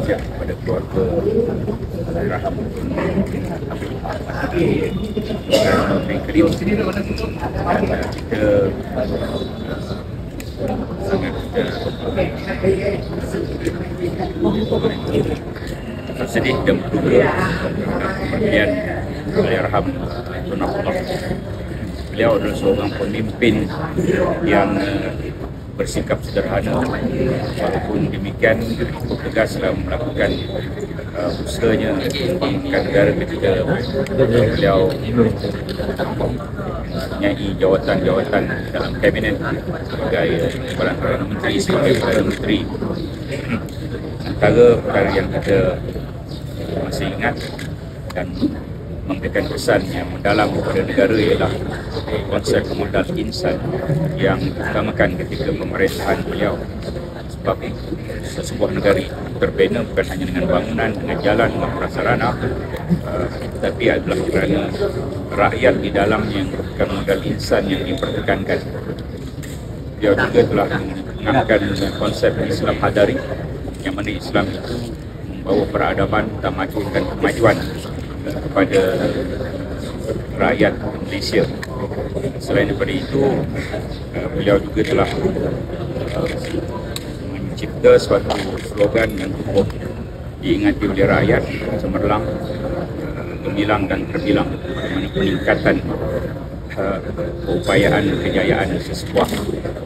taziah kepada keluarga Allahyarham Menteri Karim, dan kita sangat sedih dan berduka kemudian Allahyarham Tun Abdullah. Beliau adalah seorang pemimpin yang bersikap sederhana, walaupun demikian cukup tegas dalam melakukan usahanya mengembangkan negara ketika beliau mempunyai jawatan-jawatan dalam kabinet sebagai Kepala Perdana Menteri, sebagai Perdana Menteri. Antara perkara yang kita masih ingat dan memberikan kesan yang mendalam kepada negara ialah konsep modal insan yang diutamakan ketika pemerintahan beliau. Sebab sebuah negara itu terbina bukan hanya dengan bangunan, dengan jalan, dengan prasarana, tetapi adalah kerana rakyat di dalamnya yang merupakan modal insan yang dipertekankan. Beliau juga telah mengangkat konsep Islam Hadari, yang mana Islam itu membawa peradaban dan majukan kemajuan kepada rakyat Malaysia. Selain daripada itu, beliau juga telah mencipta suatu slogan yang cukup diingati oleh rakyat: cemerlang, gemilang dan terbilang, bagaimana peningkatan keupayaan kejayaan sesebuah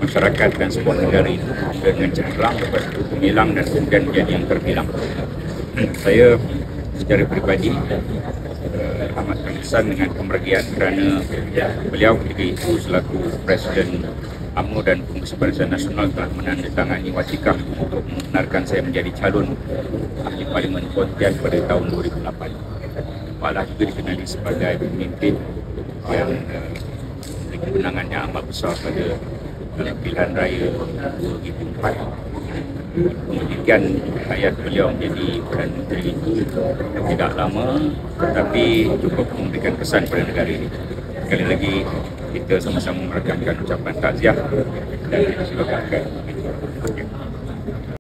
masyarakat dan sebuah negara itu dengan cemerlang, lepas itu gemilang dan kemudian menjadi yang terbilang. Saya secara peribadi amat terkesan dengan kemergian kerana beliau ketika itu selaku Presiden UMNO dan Kongres Barisan Nasional telah menandatangani wasikah untuk membenarkan saya menjadi calon Ahli Parlimen Pontian pada tahun 2008. Malah juga dikenali sebagai pemimpin yang memiliki kemenangan yang amat besar pada pilihan raya 2004. Kemudian hayat beliau menjadi Perdana Menteri itu tidak lama, tetapi cukup memberikan kesan pada negara ini. Sekali lagi kita sama-sama merekamkan ucapan takziah dan silakan.